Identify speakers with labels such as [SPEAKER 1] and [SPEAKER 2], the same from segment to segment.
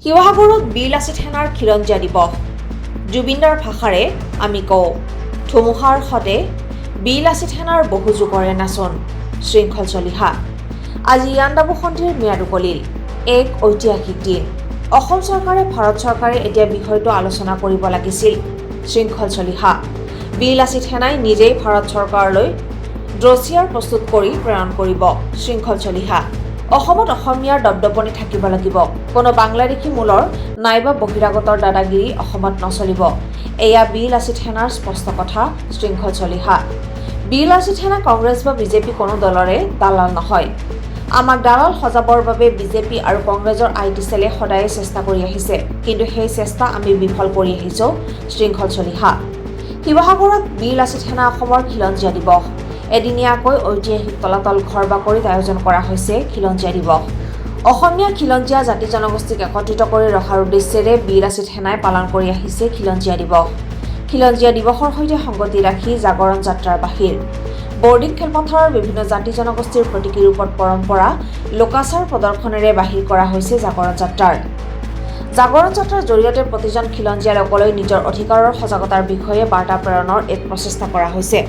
[SPEAKER 1] শিৱসাগৰত বীৰ লাচিত সেনাৰ খিলঞ্জীয়া দিৱস। জুবিনদাৰ ভাষাৰে আমি কওঁ, ধুমুহাৰ সতে বীৰ লাচিত সেনাৰ বহু যুগৰে নাচোন, শৃংখল চলিহা। আজি ইয়াণ্ডাবু সন্ধিৰ ম্যাদ উকলিল, এক ঐতিহাসিক দিন। অসম চৰকাৰে ভাৰত চৰকাৰে এতিয়া বিষয়টো আলোচনা কৰিব লাগিছিল, শৃংখল চলিহা। বীৰ লাচিত সেনাই নিজেই ভাৰত চৰকাৰলৈ ড্ৰছিয়াৰ প্ৰস্তুত কৰি প্ৰেৰণ কৰিব, শৃংখল চলিহা। অসমত অসমীয়াৰ দপদপনি থাকিব লাগিব, কোনো বাংলাদেশী মূলৰ নাইবা বহিৰাগতৰ দাদাগিৰি অসমত নচলিব। এয়া বীৰ লাচিত সেনাৰ স্পষ্ট কথা, শৃংখল চলিহা। বীৰ লাচিত সেনা কংগ্ৰেছ বা বিজেপি কোনো দলৰে দালাল নহয়। আমাক দালাল সজাবৰ বাবে বিজেপি আৰু কংগ্ৰেছৰ আইটি চেলে সদায়ে চেষ্টা কৰি আহিছে, কিন্তু সেই চেষ্টা আমি বিফল কৰি আহিছোঁ, শৃংখল চলিহা। শিৱসাগৰত বীৰ লাচিত সেনা অসমৰ খিলঞ্জীয়া দিৱস। এদিনীয়াকৈ ঐতিহাসিক তলাতল ঘৰ বাকৰিত আয়োজন কৰা হৈছে খিলঞ্জীয়া দিৱস। অসমীয়া খিলঞ্জীয়া জাতি জনগোষ্ঠীক একত্ৰিত কৰি ৰখাৰ উদ্দেশ্যেৰে বীৰ লাচিত সেনাই পালন কৰি আহিছে খিলঞ্জীয়া দিৱস। খিলঞ্জীয়া দিৱসৰ সৈতে সংগতি ৰাখি জাগৰণ যাত্ৰাৰ বাহিৰ। বৰ্ডিং খেলপথাৰৰ বিভিন্ন জাতি জনগোষ্ঠীৰ প্ৰতীকী ৰূপত পৰম্পৰা লোকাচাৰ প্ৰদৰ্শনেৰে বাহিৰ কৰা হৈছে জাগৰণ যাত্ৰাৰ। জাগৰণ যাত্ৰাৰ জৰিয়তে প্ৰতিজন খিলঞ্জীয়া লোকলৈ নিজৰ অধিকাৰৰ সজাগতাৰ বিষয়ে বাৰ্তা প্ৰেৰণৰ এক প্ৰচেষ্টা কৰা হৈছে।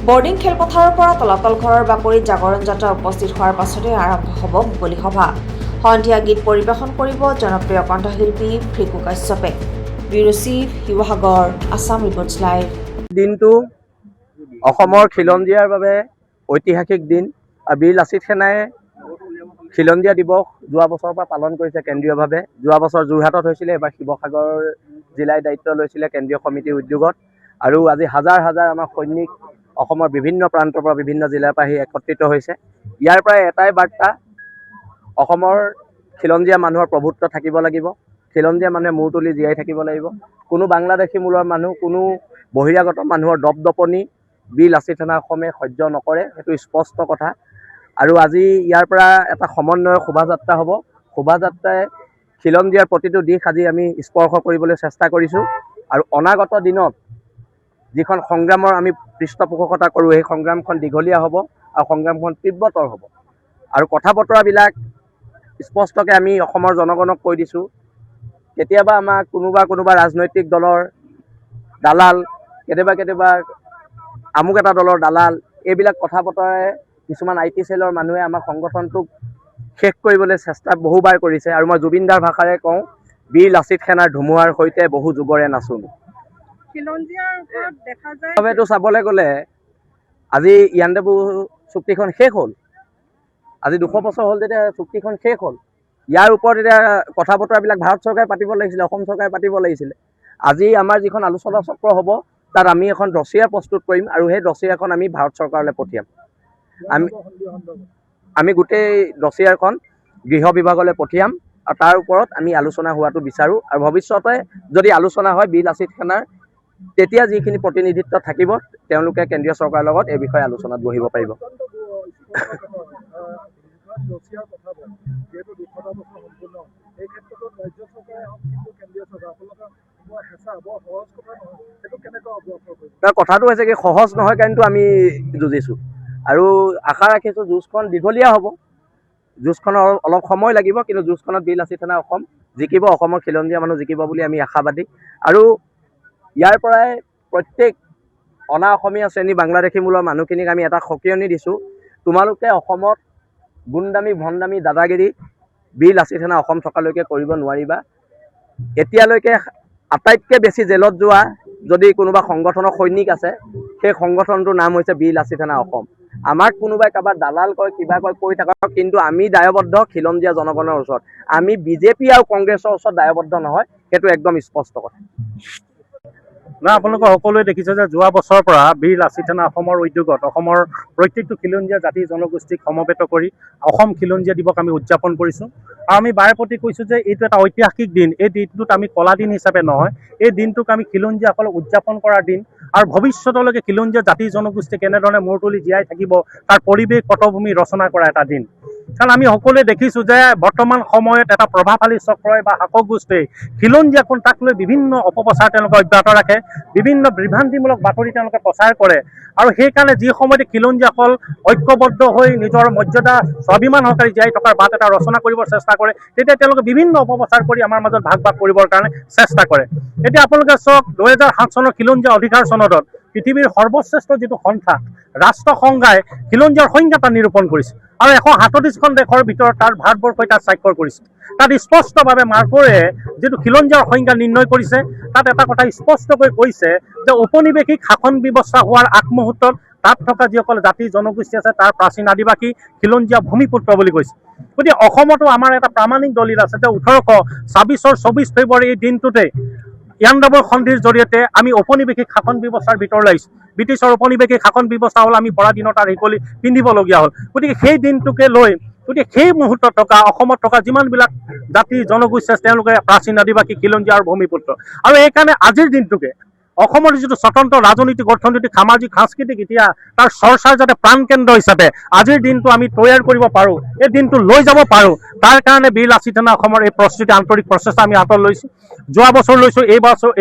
[SPEAKER 1] বৰ্ডিং খেলপথাৰৰ পৰা তলাতল ঘৰৰ বাকৰিত জাগৰণ যাত্ৰা উপস্থিত হোৱাৰ পাছতে আৰম্ভ হ'ব মুকলি সভা। সন্ধিয়া গীত পৰিৱেশন কৰিব জনপ্ৰিয় কণ্ঠশিল্পী ফ্ৰিকু কাশ্যপে। Bureau chief, Sivasagar, Assam reports live.
[SPEAKER 2] দিনটো অসমৰ খিলঞ্জীয়াৰ বাবে ঐতিহাসিক দিন। বীৰ লাচিত সেনাই খিলঞ্জীয়া দিৱস যোৱা বছৰৰ পৰা পালন কৰিছে কেন্দ্ৰীয়ভাৱে। যোৱা বছৰ যোৰহাটত হৈছিলে, এবাৰ শিৱসাগৰ জিলাই দায়িত্ব লৈছিলে কেন্দ্ৰীয় সমিতিৰ উদ্যোগত। আৰু আজি হাজাৰ হাজাৰ আমাৰ সৈনিক অসমৰ বিভিন্ন প্ৰান্তৰ পৰা বিভিন্ন জিলাৰ পৰা আহি একত্ৰিত হৈছে। ইয়াৰ পৰাই এটাই বাৰ্তা, অসমৰ খিলঞ্জীয়া মানুহৰ প্ৰভুত্ব থাকিব লাগিব, খিলঞ্জীয়া মানুহে মূৰ তুলি জীয়াই থাকিব লাগিব। কোনো বাংলাদেশী মূলৰ মানুহ, কোনো বহিৰাগত মানুহৰ দপদপনি বীৰ লাচিত সেনা অসমে সহ্য নকৰে, সেইটো স্পষ্ট কথা। আৰু আজি ইয়াৰ পৰা এটা সমন্বয়ৰ শোভাযাত্ৰা হ'ব। শোভাযাত্ৰাই খিলঞ্জীয়াৰ প্ৰতিটো দিশ আজি আমি স্পৰ্শ কৰিবলৈ চেষ্টা কৰিছোঁ। আৰু অনাগত দিনত যিখন সংগ্ৰামৰ আমি পৃষ্ঠপোষকতা কৰোঁ, সেই সংগ্ৰামখন দীঘলীয়া হ'ব আৰু সংগ্ৰামখন তীব্ৰতৰ হ'ব। আৰু কথা বতৰাবিলাক স্পষ্টকৈ আমি অসমৰ জনগণক কৈ দিছোঁ। কেতিয়াবা আমাক কোনোবা ৰাজনৈতিক দলৰ দালাল, কেতিয়াবা আমুক এটা দলৰ দালাল, এইবিলাক কথা বতৰাই কিছুমান আইটি চেলৰ মানুহে আমাৰ সংগঠনটোক শেষ কৰিবলৈ চেষ্টা বহুবাৰ কৰিছে। আৰু মই জুবিনদাৰ ভাষাৰে কওঁ, বীৰ লাচিত সেনাৰ ধুমুহাৰ সৈতে বহু যুগৰে নাচোন। এইটো চাবলৈ গ'লে আজি ইয়াণ্ডাবু চুক্তিখন শেষ হ'ল। আজি 200 বছৰ হ'ল যেতিয়া চুক্তিখন শেষ হ'ল। ইয়াৰ ওপৰত এতিয়া কথা বতৰাবিলাক ভাৰত চৰকাৰে পাতিব লাগিছিলে, অসম চৰকাৰে পাতিব লাগিছিলে। আজি আমাৰ যিখন আলোচনা চক্ৰ হ'ব, তাত আমি এখন ড্ৰছিয়াৰ প্ৰস্তুত কৰিম আৰু সেই ড্ৰছিয়াৰখন আমি ভাৰত চৰকাৰলৈ পঠিয়াম। আমি গোটেই ড্ৰছিয়াৰখন গৃহ বিভাগলৈ পঠিয়াম আৰু তাৰ ওপৰত আমি আলোচনা হোৱাটো বিচাৰোঁ। আৰু ভৱিষ্যতে যদি আলোচনা হয় বীৰ লাচিত সেনাৰ, তেতিয়া যিখিনি প্ৰতিনিধিত্ব থাকিব, তেওঁলোকে কেন্দ্ৰীয় চৰকাৰৰ লগত এই বিষয়ে আলোচনাত বহিব পাৰিব। কথাটো হৈছে কি, সহজ নহয় কাৰণেতো আমি যুঁজিছোঁ আৰু আশা ৰাখিছোঁ যুঁজখন দীঘলীয়া হ'ব। যুঁজখনৰ অলপ সময় লাগিব, কিন্তু যুঁজখনত বীৰ লাচিত সেনা অসম জিকিব, অসমৰ খিলঞ্জীয়া মানুহ জিকিব বুলি আমি আশাবাদী। আৰু ইয়াৰ পৰাই প্ৰত্যেক অনা অসমীয়া শ্ৰেণী বাংলাদেশী মূলৰ মানুহখিনিক আমি এটা সকিয়নি দিছোঁ, তোমালোকে অসমত গুণ্ডামী ভণ্ডামী দাদাগিৰি বীৰ লাচিত সেনা অসম থকালৈকে কৰিব নোৱাৰিবা। এতিয়ালৈকে আটাইতকৈ বেছি জেলত যোৱা যদি কোনোবা সংগঠনৰ সৈনিক আছে, সেই সংগঠনটোৰ নাম হৈছে বীৰ লাচিত সেনা অসম। আমাক কোনোবাই কাৰোবাৰ দালাল কয়, কিবা কয়, কৈ থাকক, কিন্তু আমি দায়বদ্ধ খিলঞ্জীয়া জনগণৰ ওচৰত। আমি বিজেপি আৰু কংগ্ৰেছৰ ওচৰত দায়বদ্ধ নহয়, সেইটো একদম স্পষ্ট কথা।
[SPEAKER 3] না, আপোনালোকে সকলোৱে দেখিছে যে যোৱা বছৰৰ পৰা বীৰ লাচিত সেনা অসমৰ উদ্যোগত অসমৰ প্ৰত্যেকটো খিলঞ্জীয়া জাতি জনগোষ্ঠীক সমবেত কৰি অসম খিলঞ্জীয়া দিৱস আমি উদযাপন কৰিছোঁ। আৰু আমি বাৰে প্ৰতি কৈছোঁ যে এইটো এটা ঐতিহাসিক দিন। এই দিনটোত আমি কলা দিন হিচাপে নহয়, এই দিনটোক আমি খিলঞ্জীয়াসকলক উদযাপন কৰাৰ দিন। আৰু ভৱিষ্যতলৈকে খিলঞ্জীয়া জাতি জনগোষ্ঠী কেনেধৰণে মূৰ তুলি জীয়াই থাকিব, তাৰ পৰিৱেশ পটভূমি ৰচনা কৰা এটা দিন। কাৰণ আমি সকলোৱে দেখিছোঁ যে বৰ্তমান সময়ত এটা প্ৰভাৱশালী চক্ৰই বা শাসক গোষ্ঠীয়ে খিলঞ্জীয়া কোন তাক লৈ বিভিন্ন অপপ্ৰচাৰ তেওঁলোকে অব্যাহত ৰাখে, বিভিন্ন বিভ্ৰান্তিমূলক বাতৰি তেওঁলোকে প্ৰচাৰ কৰে। আৰু সেইকাৰণে যি সময়তে খিলঞ্জীয়াসকল ঐক্যবদ্ধ হৈ নিজৰ মৰ্যাদা স্বাভিমান সহকাৰে জীয়াই থকাৰ বাট এটা ৰচনা কৰিবৰ চেষ্টা কৰে, তেতিয়া তেওঁলোকে বিভিন্ন অপপ্ৰচাৰ কৰি আমাৰ মাজত ভাগ ভাগ কৰিবৰ কাৰণে চেষ্টা কৰে। এতিয়া আপোনালোকে চাওক, 2007 চনৰ খিলঞ্জীয়া অধিকাৰ চনদত পৃথিৱীৰ সৰ্বশ্ৰেষ্ঠ যিটো সন্থা ৰাষ্ট্ৰসংঘই খিলঞ্জীয়াৰ সংজ্ঞা নিৰূপণ কৰিছে আৰু 137খন দেশৰ ভিতৰত তাৰ ভাৰতবৰ্ষই তাত স্বাক্ষৰ কৰিছে। তাত স্পষ্টভাৱে মাৰ্কৰে যিটো খিলঞ্জীয়াৰ সংজ্ঞা নিৰ্ণয় কৰিছে, তাত এটা কথা স্পষ্টকৈ কৈছে যে ঔপনিৱেশিক শাসন ব্যৱস্থা হোৱাৰ আগমুহূৰ্তত তাত থকা যিসকল জাতি জনগোষ্ঠী আছে তাৰ প্ৰাচীন আদিবাসী খিলঞ্জীয়া ভূমিপুত্ৰ বুলি কৈছে। গতিকে অসমতো আমাৰ এটা প্ৰামাণিক দলিল আছে যে 1826 চনৰ 24 ফেব্ৰুৱাৰী এই দিনটোতে ইয়াণ্ডাবুৰ সন্ধিৰ জৰিয়তে আমি ঔপনিৱেশিক শাসন ব্যৱস্থাৰ ভিতৰলৈ আহিছোঁ। ব্ৰিটিছৰ ঔপনিৱেশিক শাসন ব্যৱস্থা হ'ল আমি পৰাধীনতাৰ তাৰ শিকলি পিন্ধিবলগীয়া হ'ল। গতিকে সেই দিনটোকে লৈ সেই মুহূৰ্তত থকা অসমত থকা যিমানবিলাক জাতি জনগোষ্ঠী আছে তেওঁলোকে প্ৰাচীন আদিবাসী খিলঞ্জীয়া আৰু ভূমিপুত্ৰ। আৰু এইকাৰণে আজিৰ দিনটোকে অসমৰ যিটো স্বতন্ত্ৰ ৰাজনৈতিক অৰ্থনৈতিক সামাজিক সাংস্কৃতিক ইতিহাস তাৰ চৰ্চাৰ যাতে প্ৰাণকেন্দ্ৰ হিচাপে আজিৰ দিনটো আমি তৈয়াৰ কৰিব পাৰোঁ, এই দিনটো লৈ যাব পাৰোঁ, তাৰ কাৰণে বীৰ লাচিত সেনা অসমৰ এই প্ৰস্তুতি আন্তৰিক প্ৰচেষ্টা আমি হাতত লৈছোঁ। যোৱা বছৰ লৈছোঁ,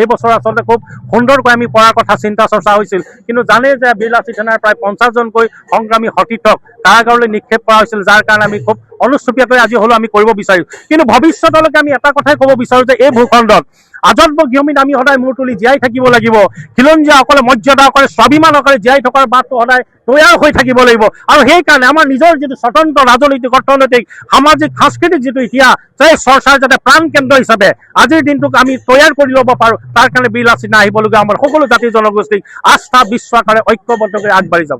[SPEAKER 3] এই বছৰ আচলতে খুব সুন্দৰকৈ আমি পঢ়াৰ কথা চিন্তা চৰ্চা হৈছিল। কিন্তু জানেই যে বীৰ লাচিত সেনাৰ প্ৰায় 50জনকৈ সংগ্ৰামী সতীৰ্থক কাৰাগাৰলৈ নিক্ষেপ কৰা হৈছিল, যাৰ কাৰণে আমি খুব অনুষ্টুপীয়াকৈ আজি হ'লেও আমি কৰিব বিচাৰিছোঁ। কিন্তু ভৱিষ্যতলৈকে আমি এটা কথাই ক'ব বিচাৰোঁ যে এই ভূখণ্ডত আজন্ম গৃহমীত আমি সদায় মূৰ তুলি জীয়াই থাকিব লাগিব। খিলঞ্জীয়াসকলে মৰ্যাদাসকলে স্বাভিমানসকলে জীয়াই থকাৰ বাটটো সদায় তৈয়াৰ হৈ থাকিব লাগিব। আৰু সেইকাৰণে আমাৰ নিজৰ যিটো স্বতন্ত্ৰ ৰাজনৈতিক অৰ্থনৈতিক সামাজিক সাংস্কৃতিক যিটো ইতিহাস, সেই চৰ্চাৰ যাতে প্ৰাণকেন্দ্ৰ হিচাপে আজিৰ দিনটোক আমি তৈয়াৰ কৰি ল'ব পাৰোঁ, তাৰ কাৰণে বীৰ লাচিত আহিবলগীয়া আমাৰ সকলো জাতি জনগোষ্ঠীক আস্থা বিশ্বাসেৰে ঐক্যবদ্ধ কৰি আগবাঢ়ি যাব।